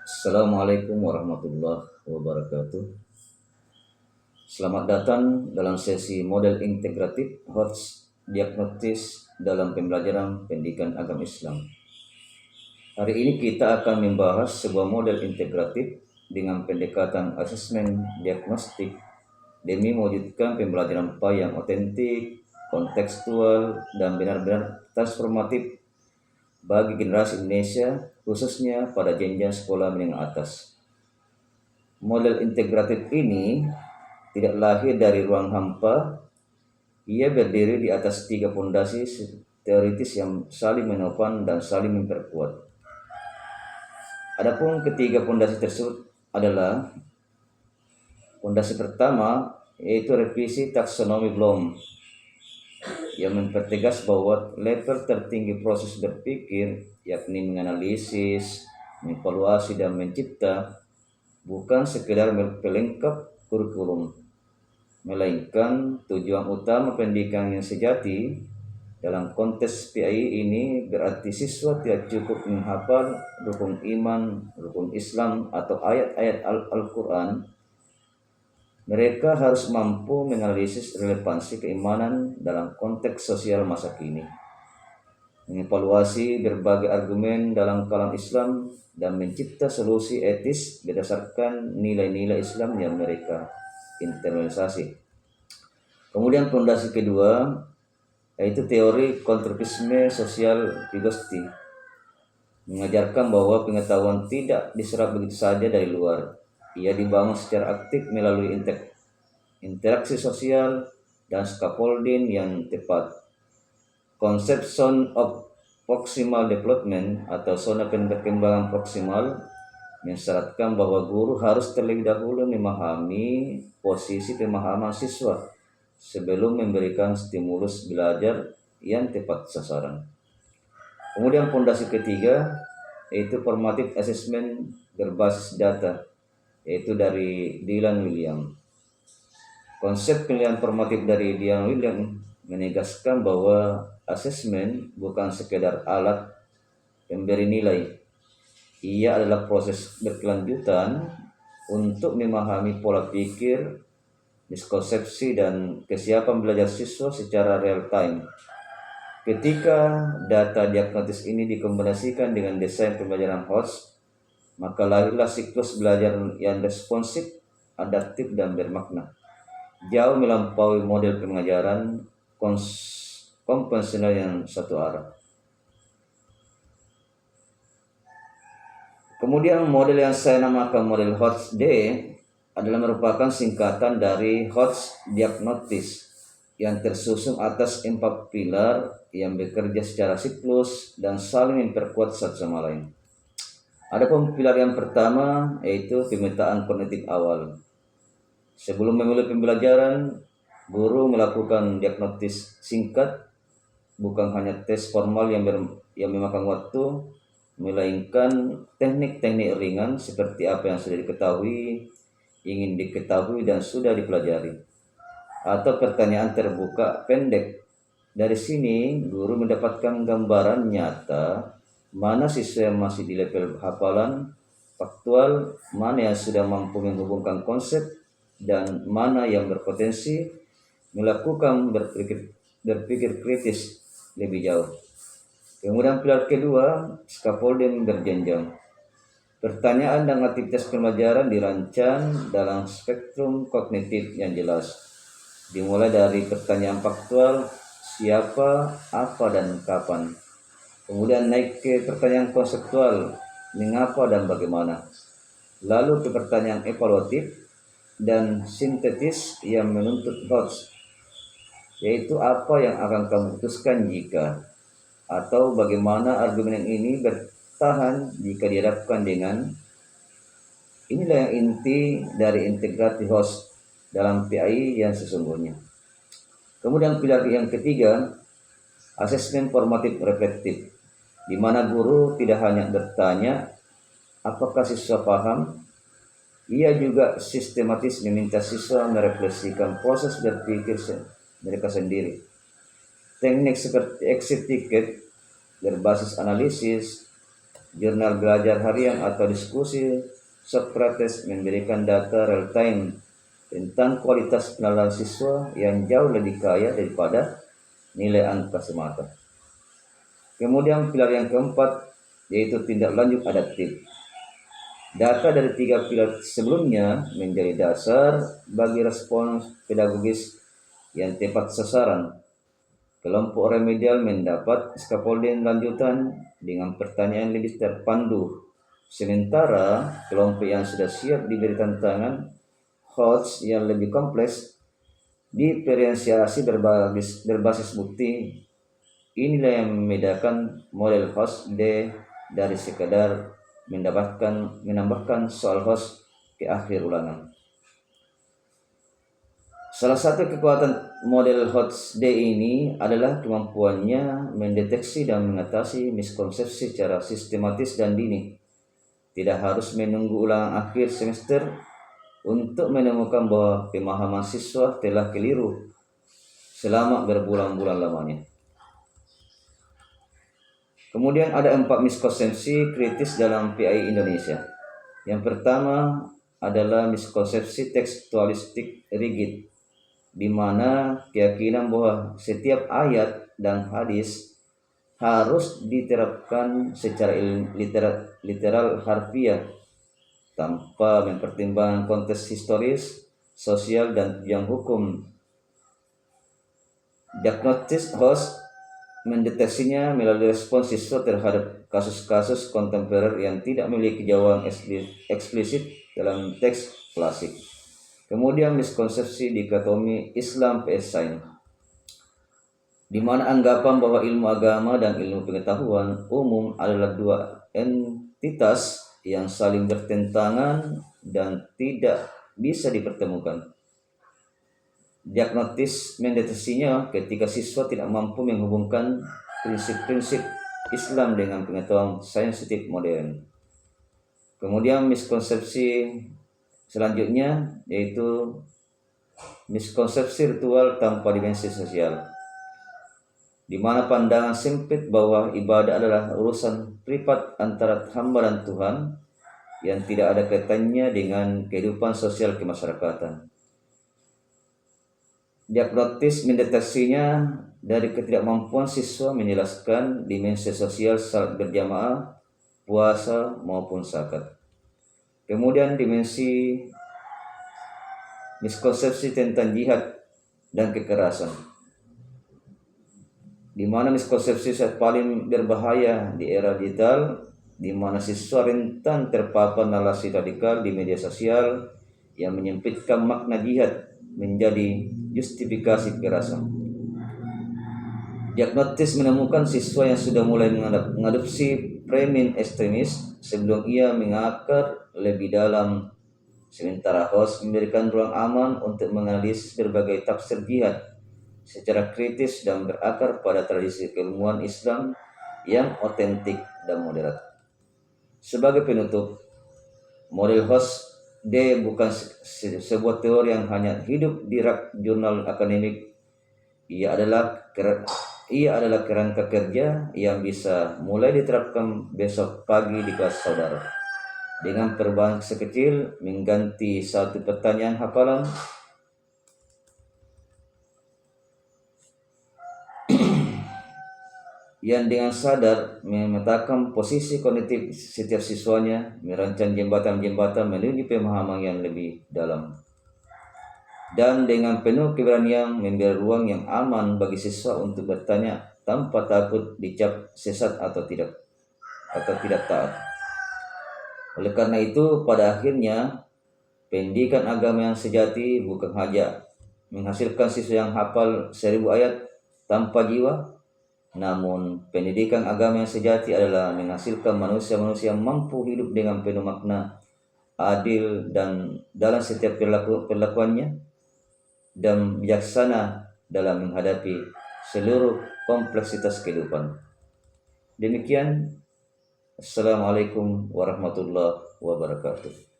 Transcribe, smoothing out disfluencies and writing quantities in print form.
Assalamualaikum warahmatullahi wabarakatuh. Selamat datang dalam sesi model integratif HOTS diagnosis dalam pembelajaran pendidikan agama Islam. Hari ini kita akan membahas sebuah model integratif dengan pendekatan asesmen diagnostik demi mewujudkan pembelajaran PAI yang otentik, kontekstual, dan benar-benar transformatif bagi generasi Indonesia, khususnya pada jenjang sekolah menengah atas. Model integratif ini tidak lahir dari ruang hampa. Ia berdiri di atas tiga fondasi teoritis yang saling menopang dan saling memperkuat. Adapun ketiga fondasi tersebut adalah fondasi pertama, yaitu revisi taksonomi Bloom yang mempertegas bahwa level tertinggi proses berpikir, yakni menganalisis, mengevaluasi, dan mencipta, bukan sekedar pelengkap kurikulum, melainkan tujuan utama pendidikan yang sejati. Dalam konteks PAI ini berarti siswa tidak cukup menghafal rukun iman, rukun Islam, atau ayat-ayat Al-Quran. Mereka harus mampu menganalisis relevansi keimanan dalam konteks sosial masa kini, mengevaluasi berbagai argumen dalam kalam Islam, dan mencipta solusi etis berdasarkan nilai-nilai Islam yang mereka internalisasi. Kemudian fondasi kedua, yaitu teori konstruktivisme sosial Vygotsky, mengajarkan bahwa pengetahuan tidak diserap begitu saja dari luar. Ia dibangun secara aktif melalui interaksi sosial dan scaffolding yang tepat. Konsep zone of proximal development atau zona perkembangan proksimal mensyaratkan bahwa guru harus terlebih dahulu memahami posisi pemahaman siswa sebelum memberikan stimulus belajar yang tepat sasaran. Kemudian fondasi ketiga, yaitu formative assessment berbasis data, yaitu dari Dylan Williams. Konsep penilaian formatif dari Dylan Williams menegaskan bahwa asesmen bukan sekedar alat pemberi nilai. Ia adalah proses berkelanjutan untuk memahami pola pikir, miskonsepsi, dan kesiapan belajar siswa secara real time. Ketika data diagnosis ini dikombinasikan dengan desain pembelajaran HOTS, maka lahirlah siklus belajar yang responsif, adaptif, dan bermakna, jauh melampaui model pengajaran konvensional yang satu arah. Kemudian model yang saya namakan model HOTS-D adalah merupakan singkatan dari HOTS diagnosis yang tersusun atas 4 pilar yang bekerja secara siklus dan saling memperkuat satu sama lain. Adapun pilar yang pertama yaitu pemetaan kognitif awal. Sebelum memulai pembelajaran, guru melakukan diagnosis singkat, bukan hanya tes formal yang memakan waktu, melainkan teknik-teknik ringan seperti apa yang sudah diketahui, ingin diketahui, dan sudah dipelajari, atau pertanyaan terbuka pendek. Dari sini, guru mendapatkan gambaran nyata mana siswa yang masih di level hafalan faktual, mana yang sudah mampu menghubungkan konsep, dan mana yang berpotensi melakukan berpikir kritis lebih jauh. Kemudian pilar kedua, scaffolding berjenjang. Pertanyaan dan aktivitas pembelajaran dirancang dalam spektrum kognitif yang jelas, dimulai dari pertanyaan faktual, siapa, apa, dan kapan. Kemudian naik ke pertanyaan konseptual, mengapa dan bagaimana. Lalu ke pertanyaan evaluatif dan sintetis yang menuntut HOTS, yaitu apa yang akan kamu putuskan jika, atau bagaimana argumen ini bertahan jika dihadapkan dengan. Inilah yang inti dari integrasi HOTS dalam PAI yang sesungguhnya. Kemudian pilar yang ketiga, asesmen formatif reflektif, di mana guru tidak hanya bertanya apakah siswa paham, ia juga sistematis meminta siswa merefleksikan proses berpikir mereka sendiri. Teknik seperti exit ticket berbasis analisis, jurnal belajar harian atau diskusi Socrates memberikan data real time tentang kualitas penilaian siswa yang jauh lebih kaya daripada nilai angka semata. Kemudian pilar yang keempat yaitu tindak lanjut adaptif. Data dari 3 pilar sebelumnya menjadi dasar bagi respons pedagogis yang tepat sasaran. Kelompok remedial mendapat scaffolding lanjutan dengan pertanyaan lebih terpandu. Sementara kelompok yang sudah siap diberi tantangan HOTS yang lebih kompleks diferensiasi berbasis bukti. Inilah yang membedakan model HOTS D dari sekadar menambahkan soal HOTS ke akhir ulangan. Salah satu kekuatan model HOTS D ini adalah kemampuannya mendeteksi dan mengatasi miskonsepsi secara sistematis dan dini. Tidak harus menunggu ulangan akhir semester untuk menemukan bahwa pemahaman siswa telah keliru selama berbulan-bulan lamanya. Kemudian ada 4 miskonsepsi kritis dalam PI Indonesia. Yang pertama adalah miskonsepsi tekstualistik rigid, di mana keyakinan bahwa setiap ayat dan hadis harus diterapkan secara literal harfiah tanpa mempertimbangkan konteks historis, sosial, dan tujuan hukum. Diagnostis HOTS mendeteksinya melalui respons siswa terhadap kasus-kasus kontemporer yang tidak memiliki jawaban eksplisit dalam teks klasik. Kemudian miskonsepsi dikotomi Islam vs Sains, di mana anggapan bahwa ilmu agama dan ilmu pengetahuan umum adalah dua entitas yang saling bertentangan dan tidak bisa dipertemukan. Diagnostis mendeteksinya ketika siswa tidak mampu menghubungkan prinsip-prinsip Islam dengan pengetahuan saintifik modern. Kemudian miskonsepsi selanjutnya yaitu miskonsepsi ritual tanpa dimensi sosial, di mana pandangan sempit bahwa ibadah adalah urusan privat antara hamba dan Tuhan yang tidak ada kaitannya dengan kehidupan sosial kemasyarakatan. Diagnostis mendeteksinya dari ketidakmampuan siswa menjelaskan dimensi sosial saat berjamaah, puasa maupun zakat. Kemudian dimensi miskonsepsi tentang jihad dan kekerasan, di mana miskonsepsi saat paling berbahaya di era digital, di mana siswa rentan terpapar narasi radikal di media sosial yang menyempitkan makna jihad menjadi justifikasi kekerasan. Diagnostis menemukan siswa yang sudah mulai mengadopsi framing ekstremis sebelum ia mengakar lebih dalam, sementara HOTS memberikan ruang aman untuk menganalisis berbagai tafsir jihad secara kritis dan berakar pada tradisi keilmuan Islam yang otentik dan moderat. Sebagai penutup, model HOTS D bukan sebuah teori yang hanya hidup di rak jurnal akademik. Ia adalah kerangka kerja yang bisa mulai diterapkan besok pagi di kelas saudara. Dengan perubahan sekecil mengganti satu pertanyaan hafalan, yang dengan sadar memetakan posisi kognitif setiap siswanya, merancang jembatan-jembatan menuju pemahaman yang lebih dalam, dan dengan penuh keberanian memberi ruang yang aman bagi siswa untuk bertanya tanpa takut dicap sesat atau tidak taat. Oleh karena itu, pada akhirnya pendidikan agama yang sejati bukan hanya menghasilkan siswa yang hafal 1000 ayat tanpa jiwa, namun pendidikan agama yang sejati adalah menghasilkan manusia-manusia yang mampu hidup dengan penuh makna, adil dan dalam setiap perlakuannya, dan bijaksana dalam menghadapi seluruh kompleksitas kehidupan. Demikian, Assalamualaikum warahmatullahi wabarakatuh.